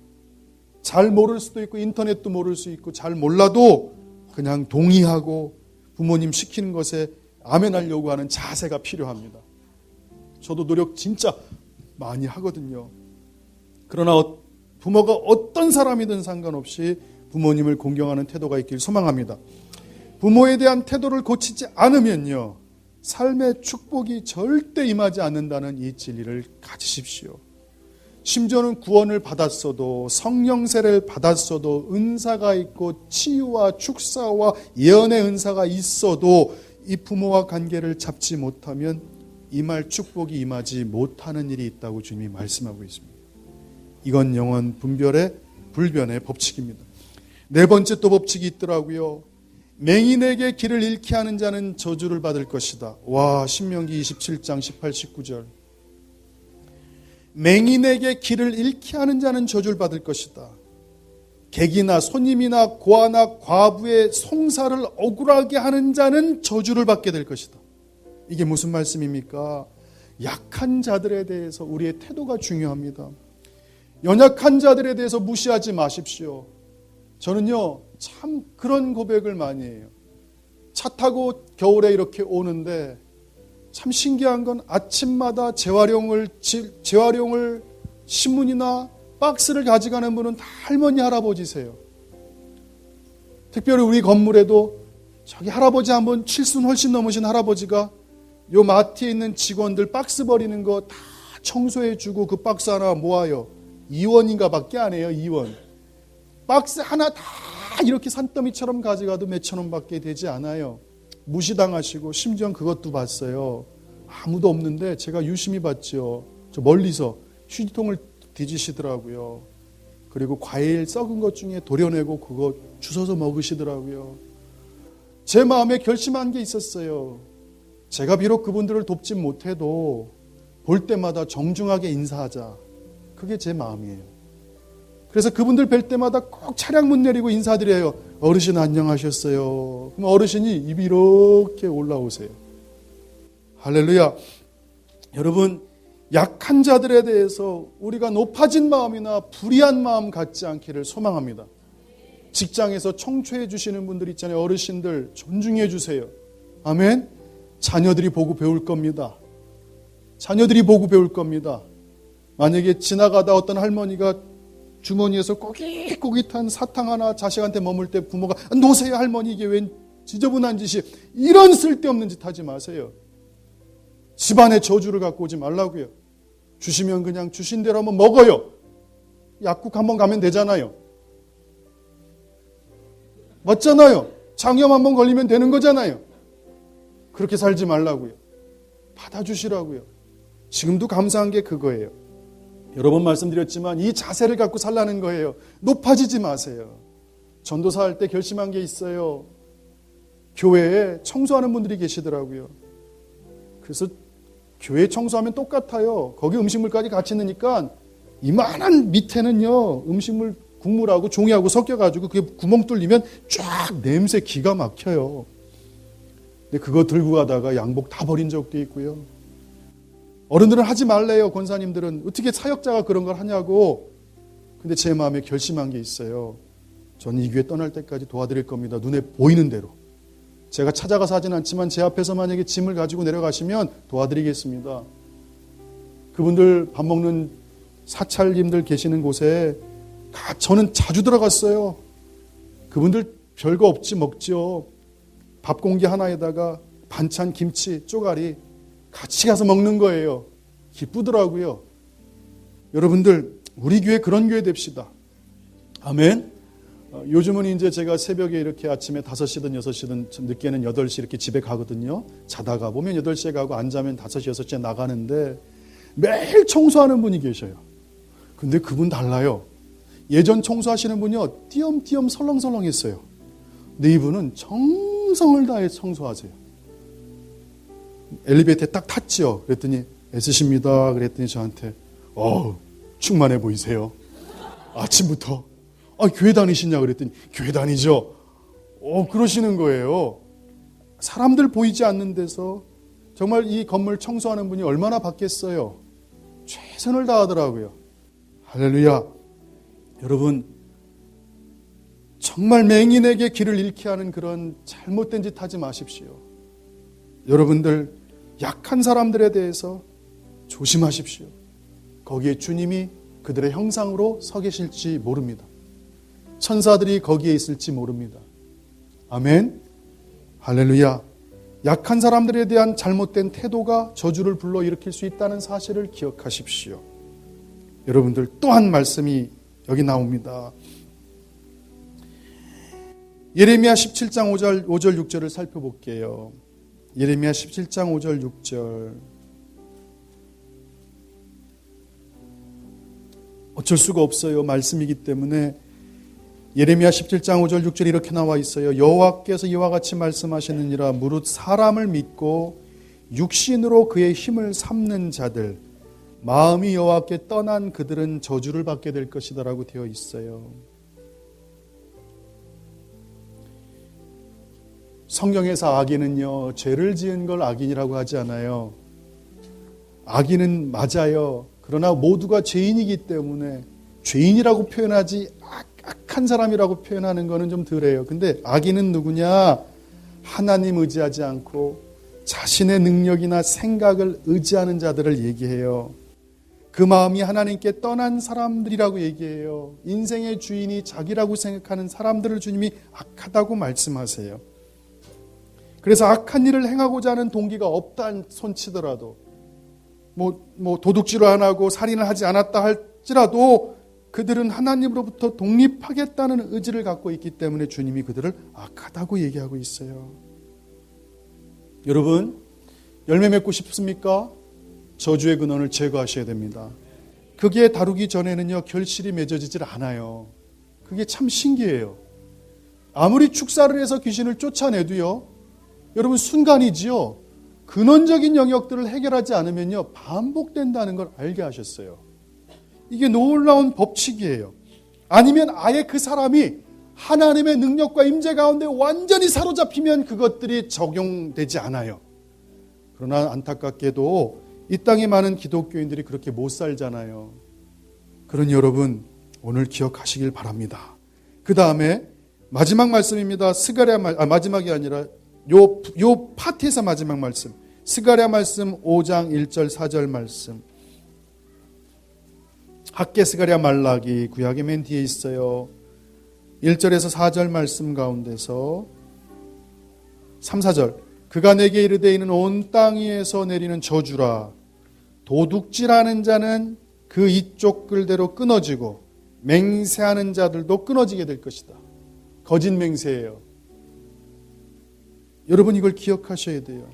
잘 모를 수도 있고 인터넷도 모를 수 있고 잘 몰라도 그냥 동의하고 부모님 시키는 것에 아멘하려고 하는 자세가 필요합니다. 저도 노력 진짜 많이 하거든요. 그러나 부모가 어떤 사람이든 상관없이 부모님을 공경하는 태도가 있길 소망합니다. 부모에 대한 태도를 고치지 않으면요, 삶의 축복이 절대 임하지 않는다는 이 진리를 가지십시오. 심지어는 구원을 받았어도 성령 세례를 받았어도 은사가 있고 치유와 축사와 예언의 은사가 있어도 이 부모와 관계를 잡지 못하면 임할 축복이 임하지 못하는 일이 있다고 주님이 말씀하고 있습니다. 이건 영원 불변의 법칙입니다. 네 번째 또 법칙이 있더라고요. 맹인에게 길을 잃게 하는 자는 저주를 받을 것이다. 와, 신명기 27장 18, 19절. 맹인에게 길을 잃게 하는 자는 저주를 받을 것이다. 객이나 손님이나 고아나 과부의 송사를 억울하게 하는 자는 저주를 받게 될 것이다. 이게 무슨 말씀입니까? 약한 자들에 대해서 우리의 태도가 중요합니다. 연약한 자들에 대해서 무시하지 마십시오. 저는요, 참 그런 고백을 많이 해요. 차 타고 겨울에 이렇게 오는데 참 신기한 건 아침마다 재활용을 신문이나 박스를 가져가는 분은 다 할머니, 할아버지세요. 특별히 우리 건물에도 저기 할아버지 한번 70 훨씬 넘으신 할아버지가 요 마트에 있는 직원들 박스 버리는 거 다 청소해주고 그 박스 하나 모아요. 2원인가 밖에 안 해요. 2원. 박스 하나 다 이렇게 산더미처럼 가져가도 몇천 원밖에 되지 않아요. 무시당하시고 심지어 그것도 봤어요. 아무도 없는데 제가 유심히 봤죠. 저 멀리서 휴지통을 뒤지시더라고요. 그리고 과일 썩은 것 중에 도려내고 그거 주워서 먹으시더라고요. 제 마음에 결심한 게 있었어요. 제가 비록 그분들을 돕진 못해도 볼 때마다 정중하게 인사하자. 그게 제 마음이에요. 그래서 그분들 뵐 때마다 꼭 차량 문 내리고 인사드려요. 어르신 안녕하셨어요. 그럼 어르신이 입이 이렇게 올라오세요. 할렐루야. 여러분, 약한 자들에 대해서 우리가 높아진 마음이나 불의한 마음 갖지 않기를 소망합니다. 직장에서 청초해 주시는 분들 있잖아요. 어르신들 존중해 주세요. 아멘. 자녀들이 보고 배울 겁니다. 자녀들이 보고 배울 겁니다. 만약에 지나가다 어떤 할머니가 주머니에서 꼬깃꼬깃한 사탕 하나 자식한테 머물 때 부모가 놓으세요 할머니 이게 웬 지저분한 짓이 이런 쓸데없는 짓 하지 마세요. 집안에 저주를 갖고 오지 말라고요. 주시면 그냥 주신 대로 한번 먹어요. 약국 한번 가면 되잖아요. 맞잖아요. 장염 한번 걸리면 되는 거잖아요. 그렇게 살지 말라고요. 받아주시라고요. 지금도 감사한 게 그거예요. 여러 번 말씀드렸지만 이 자세를 갖고 살라는 거예요. 높아지지 마세요. 전도사 할 때 결심한 게 있어요. 교회에 청소하는 분들이 계시더라고요. 그래서 교회 청소하면 똑같아요. 거기 음식물까지 같이 넣으니까 이만한 밑에는요. 음식물 국물하고 종이하고 섞여가지고 그게 구멍 뚫리면 쫙 냄새 기가 막혀요. 근데 그거 들고 가다가 양복 다 버린 적도 있고요. 어른들은 하지 말래요. 권사님들은 어떻게 사역자가 그런 걸 하냐고. 근데 제 마음에 결심한 게 있어요. 저는 이 교회 떠날 때까지 도와드릴 겁니다. 눈에 보이는 대로. 제가 찾아가서 하진 않지만 제 앞에서 만약에 짐을 가지고 내려가시면 도와드리겠습니다. 그분들 밥 먹는 사찰님들 계시는 곳에 저는 자주 들어갔어요. 그분들 별거 없지 먹죠. 밥 공기 하나에다가 반찬, 김치, 쪼가리 같이 가서 먹는 거예요. 기쁘더라고요. 여러분들 우리 교회 그런 교회 됩시다. 아멘. 요즘은 이제 제가 새벽에 이렇게 아침에 5시든 6시든 늦게는 8시 이렇게 집에 가거든요. 자다가 보면 8시에 가고 안 자면 5시, 6시에 나가는데 매일 청소하는 분이 계셔요. 근데 그분 달라요. 예전 청소하시는 분이요. 띄엄띄엄 설렁설렁했어요. 근데 이분은 정성을 다해 청소하세요. 엘리베이터에 딱 탔죠. 그랬더니 애쓰십니다. 그랬더니 저한테 충만해 보이세요. 아침부터. 교회 다니시냐 그랬더니 교회 다니죠. 그러시는 거예요. 사람들 보이지 않는 데서 정말 이 건물 청소하는 분이 얼마나 받겠어요. 최선을 다하더라고요. 할렐루야. 여러분 정말 맹인에게 길을 잃게 하는 그런 잘못된 짓 하지 마십시오. 여러분들 약한 사람들에 대해서 조심하십시오. 거기에 주님이 그들의 형상으로 서 계실지 모릅니다. 천사들이 거기에 있을지 모릅니다. 아멘. 할렐루야. 약한 사람들에 대한 잘못된 태도가 저주를 불러일으킬 수 있다는 사실을 기억하십시오. 여러분들 또 한 말씀이 여기 나옵니다. 예레미야 17장 5절 6절을 살펴볼게요. 예레미야 17장 5절 6절. 어쩔 수가 없어요. 말씀이기 때문에 예레미야 17장 5절 6절 이렇게 나와 있어요. 여호와께서 이와 같이 말씀하시느니라. 무릇 사람을 믿고 육신으로 그의 힘을 삼는 자들, 마음이 여호와께 떠난 그들은 저주를 받게 될 것이다라고 되어 있어요. 성경에서 악인은요, 죄를 지은 걸 악인이라고 하지 않아요. 악인은 맞아요. 그러나 모두가 죄인이기 때문에 죄인이라고 표현하지 악한 사람이라고 표현하는 것은 좀 덜해요. 근데 악인은 누구냐? 하나님 의지하지 않고 자신의 능력이나 생각을 의지하는 자들을 얘기해요. 그 마음이 하나님께 떠난 사람들이라고 얘기해요. 인생의 주인이 자기라고 생각하는 사람들을 주님이 악하다고 말씀하세요. 그래서 악한 일을 행하고자 하는 동기가 없다 손치더라도 도둑질을 안 하고 살인을 하지 않았다 할지라도 그들은 하나님으로부터 독립하겠다는 의지를 갖고 있기 때문에 주님이 그들을 악하다고 얘기하고 있어요. 여러분, 열매 맺고 싶습니까? 저주의 근원을 제거하셔야 됩니다. 그게 다루기 전에는요, 결실이 맺어지질 않아요. 그게 참 신기해요. 아무리 축사를 해서 귀신을 쫓아내도요, 여러분 순간이지요. 근원적인 영역들을 해결하지 않으면요, 반복된다는 걸 알게 하셨어요. 이게 놀라운 법칙이에요. 아니면 아예 그 사람이 하나님의 능력과 임재 가운데 완전히 사로잡히면 그것들이 적용되지 않아요. 그러나 안타깝게도 이 땅에 많은 기독교인들이 그렇게 못 살잖아요. 그러니 여러분, 오늘 기억하시길 바랍니다. 그 다음에 마지막 말씀입니다. 마지막이 아니라 요 파트에서 마지막 말씀. 스가랴 말씀 5장 1절 4절 말씀. 학개 스가랴 말라기 구약의 맨 뒤에 있어요. 1절에서 4절 말씀 가운데서 3, 4절. 그가 내게 이르되 이는 온 땅 위에서 내리는 저주라. 도둑질하는 자는 그 이쪽 글대로 끊어지고 맹세하는 자들도 끊어지게 될 것이다. 거짓 맹세예요. 여러분 이걸 기억하셔야 돼요.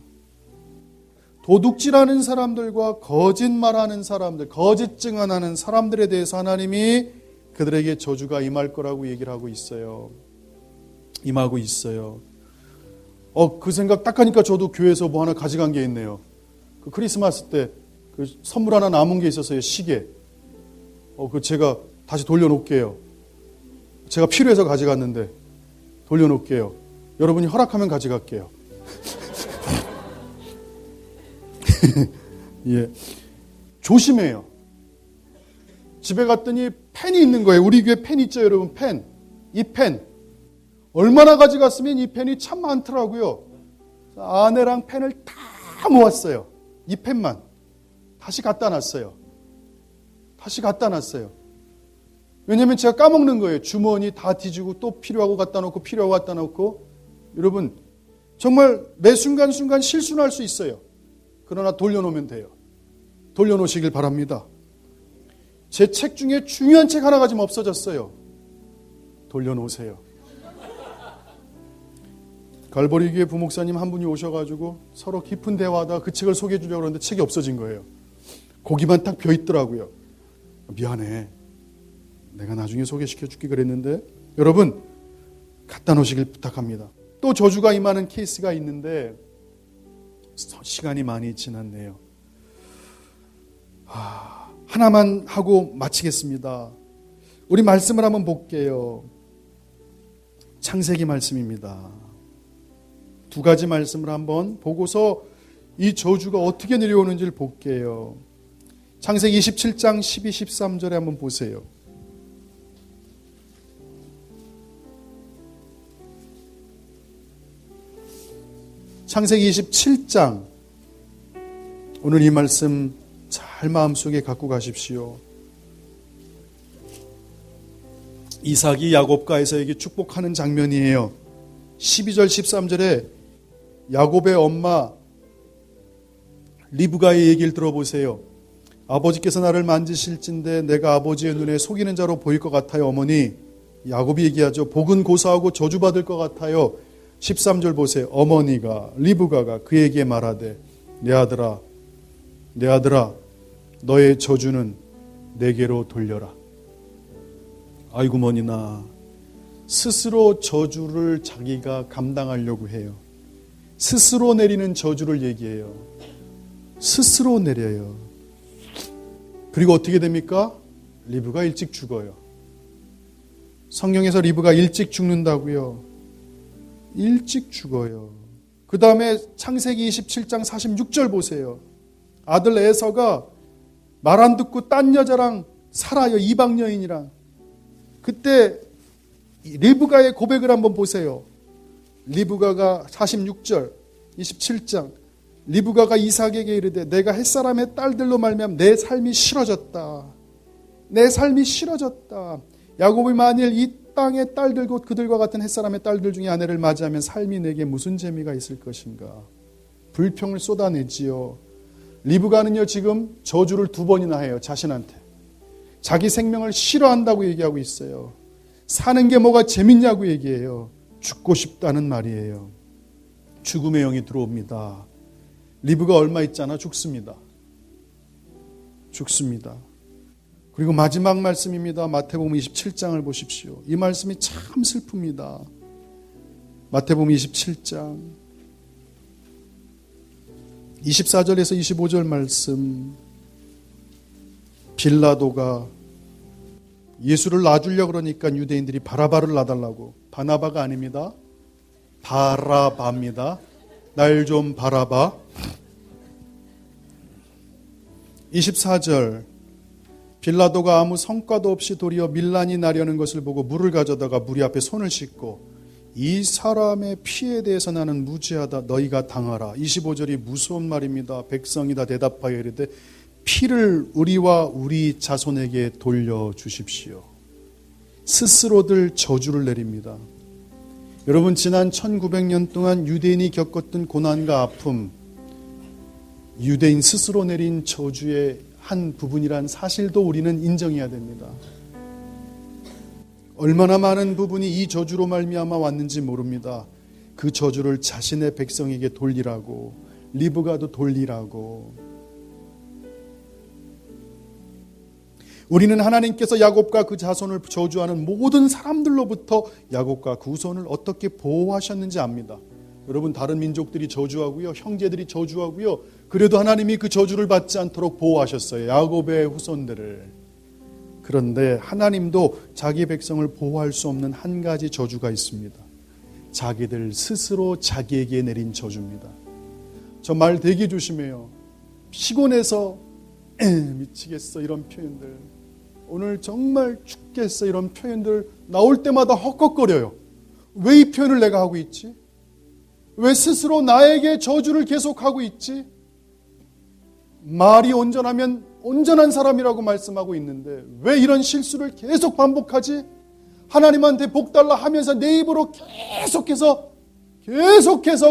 도둑질하는 사람들과 거짓말하는 사람들, 거짓 증언하는 사람들에 대해서 하나님이 그들에게 저주가 임할 거라고 얘기를 하고 있어요. 임하고 있어요. 그 생각 딱 하니까 저도 교회에서 뭐 하나 가져간 게 있네요. 그 크리스마스 때 그 선물 하나 남은 게 있었어요. 시계. 그 제가 다시 돌려놓을게요. 제가 필요해서 가져갔는데 돌려놓을게요. 여러분이 허락하면 가져갈게요. 예. 조심해요. 집에 갔더니 펜이 있는 거예요. 우리 교회 펜 있죠, 여러분? 펜. 이 펜. 얼마나 가져갔으면 이 펜이 참 많더라고요. 아내랑 펜을 다 모았어요. 이 펜만. 다시 갖다 놨어요. 왜냐하면 제가 까먹는 거예요. 주머니 다 뒤지고 또 필요하고 갖다 놓고 필요하고 갖다 놓고. 여러분 정말 매 순간순간 실수는 할 수 있어요. 그러나 돌려놓으면 돼요. 돌려놓으시길 바랍니다. 제 책 중에 중요한 책 하나가 지금 없어졌어요. 돌려놓으세요. 갈보리 교회 부목사님 한 분이 오셔가지고 서로 깊은 대화하다가 그 책을 소개해 주려고 그러는데 책이 없어진 거예요. 거기만 딱 벼있더라고요. 미안해. 내가 나중에 소개시켜 줄게 그랬는데 여러분 갖다 놓으시길 부탁합니다. 또 저주가 임하는 케이스가 있는데 시간이 많이 지났네요. 하나만 하고 마치겠습니다. 우리 말씀을 한번 볼게요. 창세기 말씀입니다. 두 가지 말씀을 한번 보고서 이 저주가 어떻게 내려오는지를 볼게요. 창세기 27장 12, 13절에 한번 보세요. 창세기 27장. 오늘 이 말씀 잘 마음속에 갖고 가십시오. 이삭이 야곱과 에서에게 축복하는 장면이에요. 12절 13절에 야곱의 엄마 리브가의 얘기를 들어보세요. 아버지께서 나를 만지실진데 내가 아버지의 눈에 속이는 자로 보일 것 같아요. 어머니, 야곱이 얘기하죠. 복은 고사하고 저주받을 것 같아요. 13절 보세요. 어머니가 리브가가 그에게 말하되 내 아들아 너의 저주는 내게로 돌려라. 아이고 머니나 스스로 저주를 자기가 감당하려고 해요. 스스로 내리는 저주를 얘기해요. 스스로 내려요. 그리고 어떻게 됩니까? 리브가 일찍 죽어요. 성경에서 리브가 일찍 죽는다고요. 일찍 죽어요. 그 다음에 창세기 27장 46절 보세요. 아들 에서가 말 안 듣고 딴 여자랑 살아요. 이방 여인이랑. 그때 리브가의 고백을 한번 보세요. 리브가가 46절 27장 리브가가 이삭에게 이르되 내가 햇사람의 딸들로 말미암아 내 삶이 싫어졌다. 내 삶이 싫어졌다. 야곱이 만일 이 땅의 딸들 곧 그들과 같은 햇사람의 딸들 중에 아내를 맞이하면 삶이 내게 무슨 재미가 있을 것인가. 불평을 쏟아내지요. 리브가는요 지금 저주를 2번이나 해요. 자신한테. 자기 생명을 싫어한다고 얘기하고 있어요. 사는 게 뭐가 재밌냐고 얘기해요. 죽고 싶다는 말이에요. 죽음의 영이 들어옵니다. 리브가 얼마 있잖아 죽습니다. 죽습니다. 그리고 마지막 말씀입니다. 마태복음 27장을 보십시오. 이 말씀이 참 슬픕니다. 마태복음 27장 24절에서 25절 말씀. 빌라도가 예수를 놔주려고 그러니까 유대인들이 바라바를 놔달라고. 바나바가 아닙니다. 바라바입니다. 날 좀 바라봐. 24절 빌라도가 아무 성과도 없이 도리어 밀란이 나려는 것을 보고 물을 가져다가 무리 앞에 손을 씻고 이 사람의 피에 대해서 나는 무죄하다. 너희가 당하라. 25절이 무서운 말입니다. 백성이 다 대답하여 이르되 피를 우리와 우리 자손에게 돌려주십시오. 스스로들 저주를 내립니다. 여러분 지난 1900년 동안 유대인이 겪었던 고난과 아픔, 유대인 스스로 내린 저주의 한 부분이란 사실도 우리는 인정해야 됩니다. 얼마나 많은 부분이 이 저주로 말미암아 왔는지 모릅니다. 그 저주를 자신의 백성에게 돌리라고, 리브가도 돌리라고. 우리는 하나님께서 야곱과 그 자손을 저주하는 모든 사람들로부터 야곱과 그 후손을 어떻게 보호하셨는지 압니다. 여러분 다른 민족들이 저주하고요. 형제들이 저주하고요. 그래도 하나님이 그 저주를 받지 않도록 보호하셨어요. 야곱의 후손들을. 그런데 하나님도 자기 백성을 보호할 수 없는 한 가지 저주가 있습니다. 자기들 스스로 자기에게 내린 저주입니다. 저 말 되게 조심해요. 피곤해서 미치겠어 이런 표현들, 오늘 정말 죽겠어 이런 표현들 나올 때마다 헉헉거려요. 왜 이 표현을 내가 하고 있지? 왜 스스로 나에게 저주를 계속하고 있지? 말이 온전하면 온전한 사람이라고 말씀하고 있는데 왜 이런 실수를 계속 반복하지? 하나님한테 복달라 하면서 내 입으로 계속해서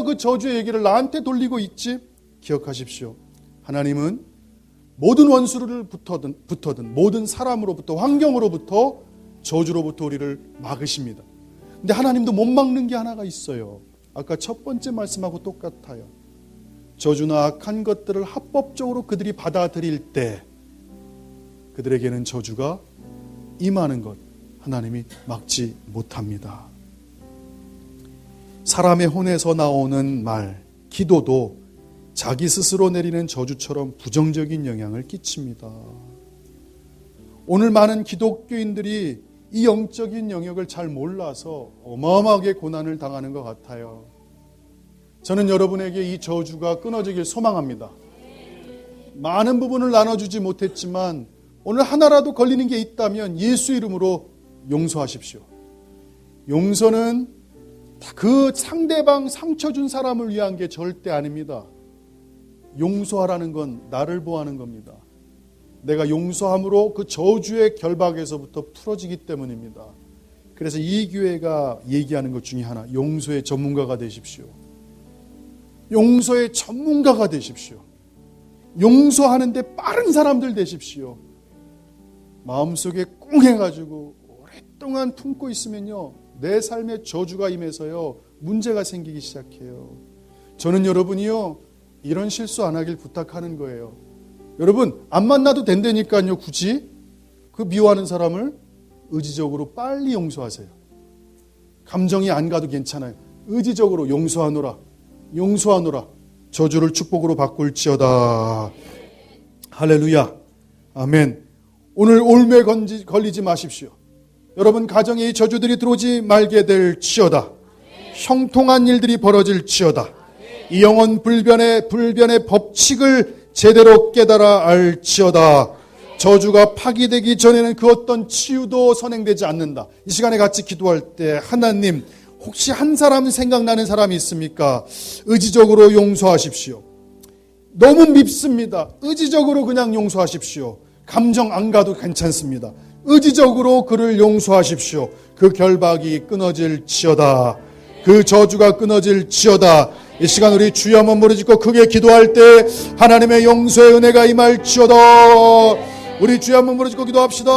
그 저주의 얘기를 나한테 돌리고 있지? 기억하십시오. 하나님은 모든 원수를 붙어든 모든 사람으로부터 환경으로부터 저주로부터 우리를 막으십니다. 근데 하나님도 못 막는 게 하나가 있어요. 아까 첫 번째 말씀하고 똑같아요. 저주나 악한 것들을 합법적으로 그들이 받아들일 때 그들에게는 저주가 임하는 것 하나님이 막지 못합니다. 사람의 혼에서 나오는 말, 기도도 자기 스스로 내리는 저주처럼 부정적인 영향을 끼칩니다. 오늘 많은 기독교인들이 이 영적인 영역을 잘 몰라서 어마어마하게 고난을 당하는 것 같아요. 저는 여러분에게 이 저주가 끊어지길 소망합니다. 많은 부분을 나눠주지 못했지만 오늘 하나라도 걸리는 게 있다면 예수 이름으로 용서하십시오. 용서는 그 상대방 상처 준 사람을 위한 게 절대 아닙니다. 용서하라는 건 나를 보호하는 겁니다. 내가 용서함으로 그 저주의 결박에서부터 풀어지기 때문입니다. 그래서 이 교회가 얘기하는 것 중에 하나, 용서의 전문가가 되십시오. 용서의 전문가가 되십시오. 용서하는데 빠른 사람들 되십시오. 마음속에 꿍 해가지고 오랫동안 품고 있으면요, 내 삶에 저주가 임해서요 문제가 생기기 시작해요. 저는 여러분이요 이런 실수 안 하길 부탁하는 거예요. 여러분 안 만나도 된다니까요. 굳이 그 미워하는 사람을 의지적으로 빨리 용서하세요. 감정이 안 가도 괜찮아요. 의지적으로 용서하노라. 용서하노라. 저주를 축복으로 바꿀지어다. 할렐루야. 아멘. 오늘 올매 걸리지 마십시오. 여러분 가정에 이 저주들이 들어오지 말게 될지어다. 형통한 일들이 벌어질지어다. 이 영혼 불변의 법칙을 제대로 깨달아 알지어다. 저주가 파기되기 전에는 그 어떤 치유도 선행되지 않는다. 이 시간에 같이 기도할 때 하나님, 혹시 한 사람 생각나는 사람이 있습니까? 의지적으로 용서하십시오. 너무 밉습니다. 의지적으로 그냥 용서하십시오. 감정 안 가도 괜찮습니다. 의지적으로 그를 용서하십시오. 그 결박이 끊어질지어다. 그 저주가 끊어질지어다. 이 시간 우리 주여 한번 부르짖고 크게 기도할 때 하나님의 용서의 은혜가 임할지어다. 우리 주여 한번 부르짖고 기도합시다.